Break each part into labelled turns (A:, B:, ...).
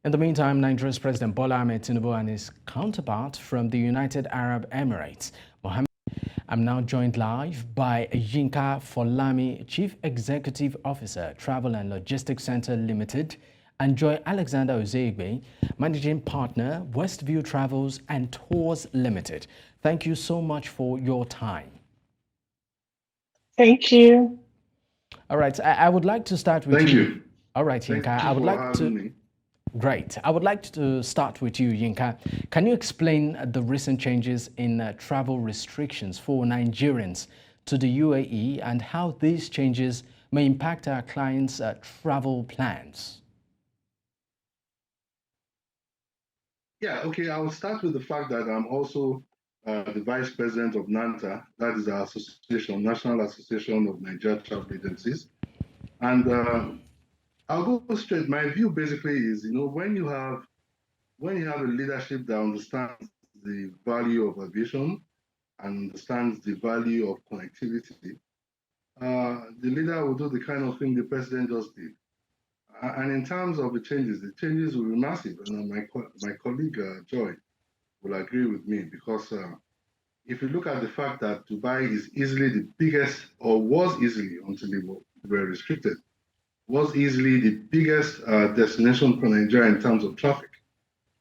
A: In the meantime, Nigeria's President Bola Ahmed Tinubu and his counterpart from the United Arab Emirates, Mohammed. I'm now joined live by Yinka Folami, Chief Executive Officer, Travel and Logistics Center Limited, and Alexander-Oziegbe, Managing Partner, Westview Travels and Tours Limited. Thank you so much for your time.
B: Thank you.
A: All right, I would like to start with you.
C: Thank you.
A: All right, Yinka, I would like to... Great. I would like to start with you, Yinka. Can you explain the recent changes in travel restrictions for Nigerians to the UAE and how these changes may impact our clients' travel plans?
C: Yeah, okay. I'll start with the fact that I'm also the Vice President of NANTA, that is our association, National Association of Nigeria Travel Agencies. And I'll go straight. My view basically is, when you have a leadership that understands the value of aviation and understands the value of connectivity, the leader will do the kind of thing the president just did. And in terms of the changes will be massive. And my colleague Joy will agree with me because if you look at the fact that Dubai is easily the biggest, or was easily until they were restricted, was easily the biggest destination for Nigeria in terms of traffic,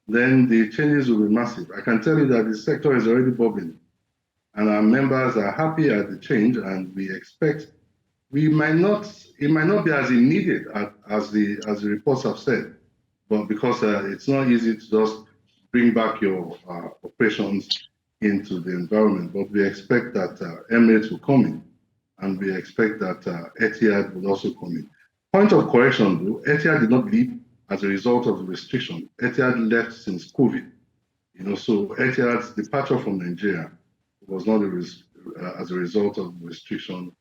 C: then the changes will be massive. I can tell you that the sector is already bubbling, and our members are happy at the change, and we expect it might not be as immediate as the reports have said, but because it's not easy to just bring back your operations into the environment. But we expect that Emirates will come in, and we expect that Etihad will also come in. Point of correction, though, Etihad did not leave as a result of the restriction. Etihad left since COVID. So Etihad's departure from Nigeria was not as a result of the restriction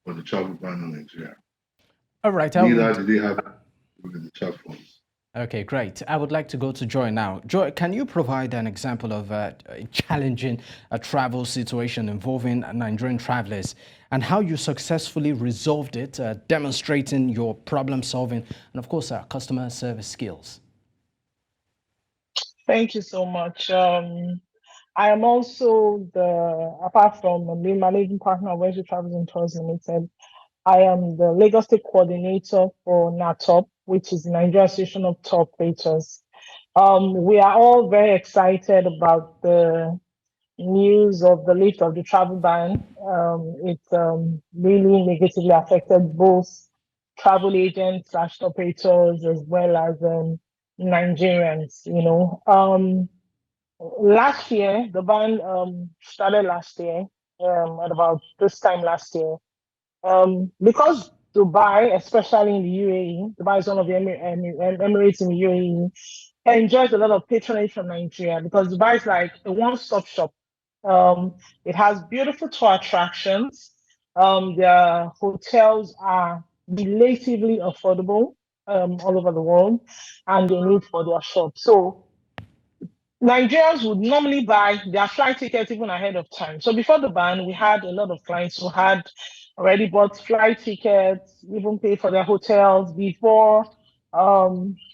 C: for the travel ban on Nigeria.
A: All right.
C: Neither did they have with the travel funds.
A: Okay, great. I would like to go to Joy now. Joy, can you provide an example of a challenging travel situation involving Nigerian travelers and how you successfully resolved it, demonstrating your problem solving and, of course, customer service skills?
B: Thank you so much. I am also apart from being managing partner of Westview Travels and Tours Limited, I am the Lagos State coordinator for NATOP, which is the Nigerian Association of Tour Operators. We are all very excited about the news of the lift of the travel ban. It really negatively affected both travel agents / operators as well as Nigerians. Last year, the ban started last year, at about this time last year. Because Dubai, especially in the UAE, Dubai is one of the Emirates in the UAE, enjoys a lot of patronage from Nigeria because Dubai is like a one-stop shop. It has beautiful tour attractions. Their hotels are relatively affordable all over the world, and they need for their shop. So Nigerians would normally buy their flight tickets even ahead of time. So before the ban, we had a lot of clients who had already bought flight tickets, even paid for their hotels before,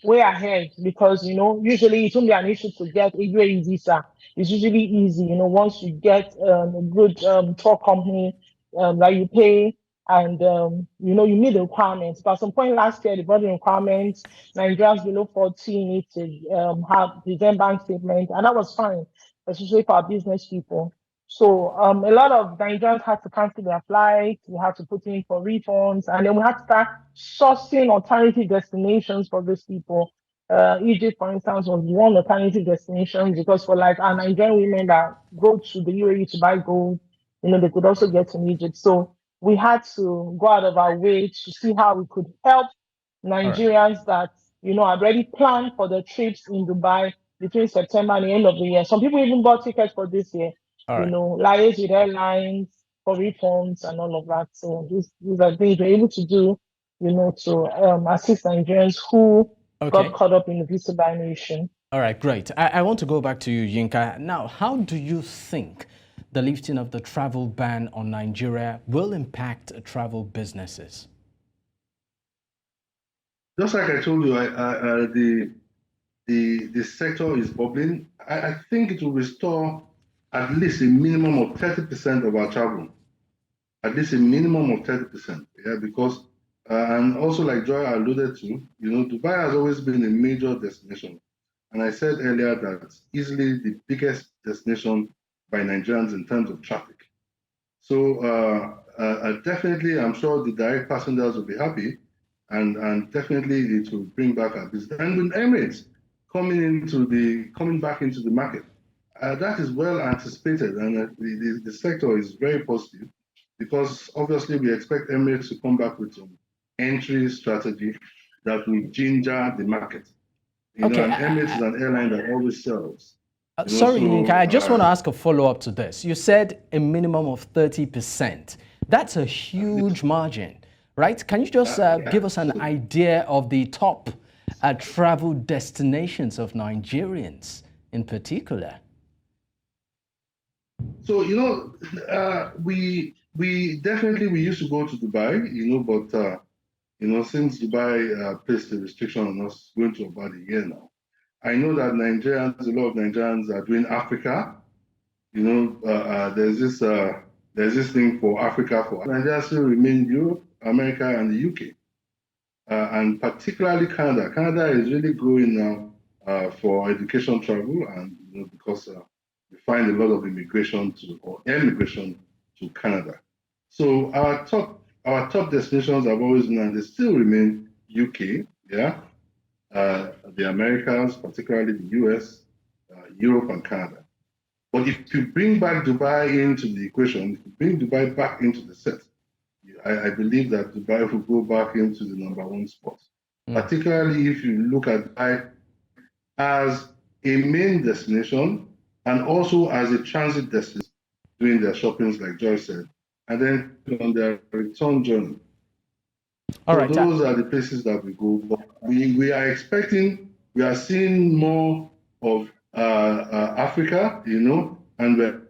B: way ahead, because usually it won't be an issue to get a UAE visa. It's usually easy, once you get a good tour company that you pay and you meet the requirements. But at some point last year, the body requirements, Nigerians below 40 need to have present bank statement, and that was fine, especially for our business people. So a lot of Nigerians had to cancel their flights. We had to put in for refunds, and then we had to start sourcing alternative destinations for these people. Egypt, for instance, was one alternative destination because for like our Nigerian women that go to the UAE to buy gold, they could also get to Egypt. So we had to go out of our way to see how we could help Nigerians that had already planned for the trips in Dubai between September and the end of the year. Some people even bought tickets for this year. Liaise with airlines for refunds and all of that. So these are things we're able to do, to assist Nigerians who got caught up in the visa ban issue.
A: All right, great. I want to go back to you, Yinka. Now, how do you think the lifting of the travel ban on Nigeria will impact travel businesses?
C: Just like I told you, the sector is bubbling, I think it will restore at least a minimum of 30% of our travel. At least a minimum of 30%. Yeah, because and also like Joy alluded to, Dubai has always been a major destination. And I said earlier that it's easily the biggest destination by Nigerians in terms of traffic. So definitely, I'm sure the direct passengers will be happy, and definitely it will bring back our business. And with Emirates coming back into the market, that is well anticipated, and the sector is very positive because obviously we expect Emirates to come back with some entry strategy that will ginger the market.
A: Okay.
C: And Emirates is an airline that always sells.
A: Sorry, Yinka, I just want to ask a follow-up to this. You said a minimum of 30%. That's a huge margin, right? Can you just give us an idea of the top travel destinations of Nigerians in particular?
C: So, we definitely used to go to Dubai, but since Dubai placed a restriction on us going to about a year now, I know that a lot of Nigerians are doing Africa. There's this thing for Africa. For Nigeria still remain Europe, America, and the UK, and particularly Canada. Canada is really growing now for education travel, and because we find a lot of emigration to Canada. So our top destinations have always been, and they still remain, UK, yeah, the Americas, particularly the US, Europe, and Canada. But if you bring back Dubai into the equation, if you bring Dubai back into the set, I believe that Dubai will go back into the #1 spot. Particularly if you look at Dubai as a main destination and also as a transit destination doing their shoppings, like Joy said, and then on their return journey.
A: All right.
C: Those are the places that we go. But we are seeing more of Africa, and we're.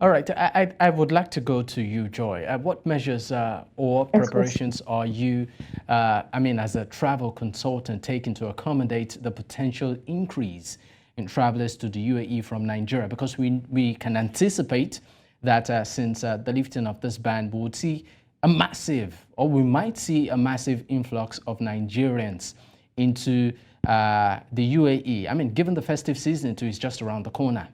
A: All right. I would like to go to you, Joy. What measures or preparations are you, as a travel consultant, taking to accommodate the potential increase in travelers to the UAE from Nigeria? Because we can anticipate that since the lifting of this ban, we would see we might see a massive influx of Nigerians into the UAE. Given the festive season too is just around the corner.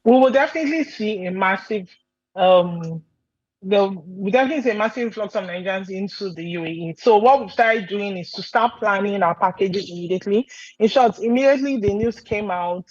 B: We will definitely see a massive influx of Nigerians into the UAE. So what we've started doing is to start planning our packages immediately. In short, immediately the news came out,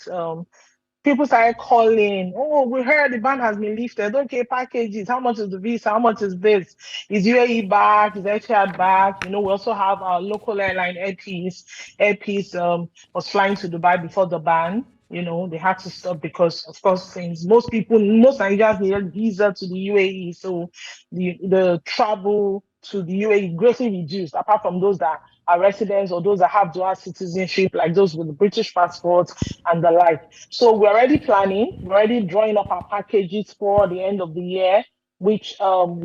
B: people started calling, oh, we heard the ban has been lifted. Okay, packages, how much is the visa? How much is this? Is UAE back? Is Etihad back? We also have our local airline, Air Peace. Air Peace was flying to Dubai before the ban. They had to stop because, of course, since most Nigerians needed visa to the UAE, so the travel to the UAE greatly reduced, apart from those that are residents or those that have dual citizenship, like those with the British passport and the like. So we're already planning, we're already drawing up our packages for the end of the year, which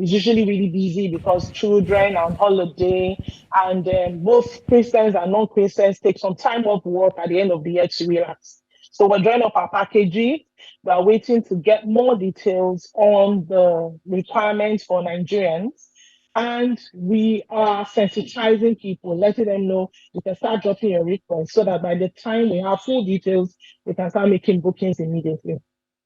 B: is usually really busy because children are on holiday, and both Christians and non-Christians take some time off work at the end of the year to relax. So we're drawing up our packages. We are waiting to get more details on the requirements for Nigerians. And we are sensitizing people, letting them know you can start dropping your request so that by the time we have full details, we can start making bookings immediately.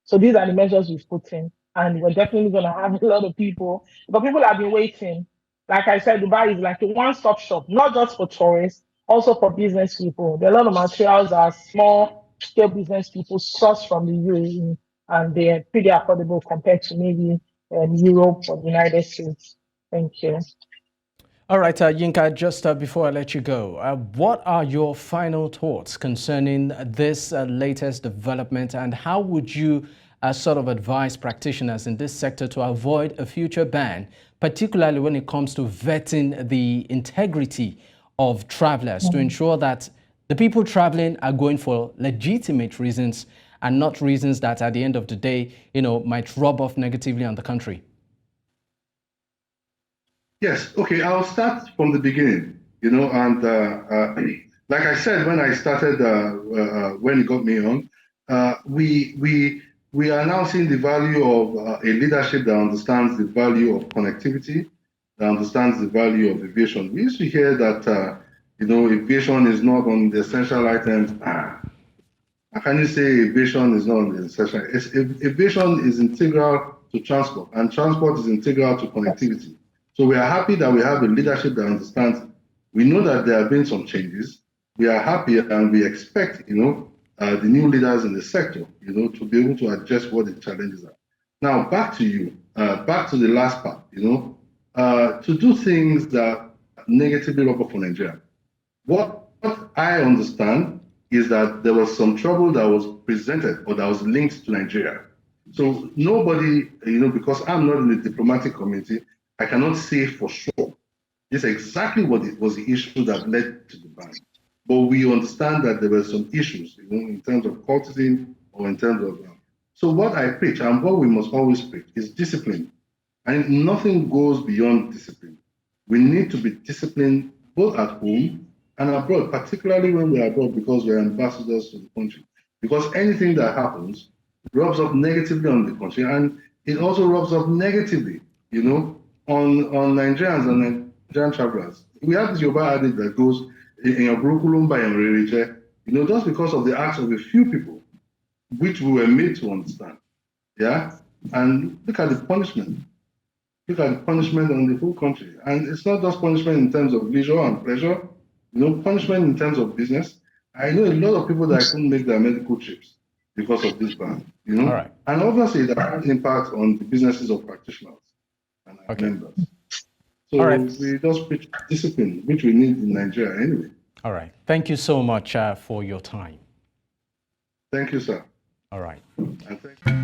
B: So these are the measures we've put in. And we're definitely going to have a lot of people, but people have been waiting. Like I said, Dubai is like a one-stop shop, not just for tourists, also for business people. There are a lot of materials that are small-scale business people source from the UAE, and they're pretty affordable compared to maybe Europe or the United States. Thank you.
A: All right, Yinka, just before I let you go, what are your final thoughts concerning this latest development, and how would you sort of advise practitioners in this sector to avoid a future ban, particularly when it comes to vetting the integrity of travelers to ensure that the people traveling are going for legitimate reasons and not reasons that at the end of the day, might rub off negatively on the country?
C: Yes, okay, I'll start from the beginning. and like I said, when I started, when you got me on, we are now seeing the value of a leadership that understands the value of connectivity, that understands the value of aviation. We used to hear that, aviation is not on the essential items. How can you say aviation is not on the essential? Aviation is integral to transport, and transport is integral to connectivity. So we are happy that we have a leadership that understands. We know that there have been some changes. We are happy and we expect, the new leaders in the sector, to be able to address what the challenges are. Now, back to you, back to the last part, to do things that negatively rub off on Nigeria. What I understand is that there was some trouble that was presented or that was linked to Nigeria. So nobody, because I'm not in the diplomatic community, I cannot say for sure. This is exactly what it was the issue that led to the ban. But we understand that there were some issues, in terms of cultism or in terms of. So what I preach and what we must always preach is discipline. And nothing goes beyond discipline. We need to be disciplined both at home and abroad, particularly when we're abroad because we're ambassadors to the country. Because anything that happens rubs up negatively on the country, and it also rubs up negatively, on Nigerians and Nigerian travelers. We have this Yoruba adage that goes, just because of the acts of a few people, which we were made to understand. Yeah? And look at the punishment. Look at the punishment on the whole country. And it's not just punishment in terms of leisure and pleasure, punishment in terms of business. I know a lot of people that couldn't make their medical trips because of this ban,
A: All right.
C: And obviously that has impact on the businesses of practitioners and our members. So
A: all right.
C: we just preach discipline, which we need in Nigeria anyway.
A: All right. Thank you so much for your time.
C: Thank you, sir.
A: All right.
C: And thank you.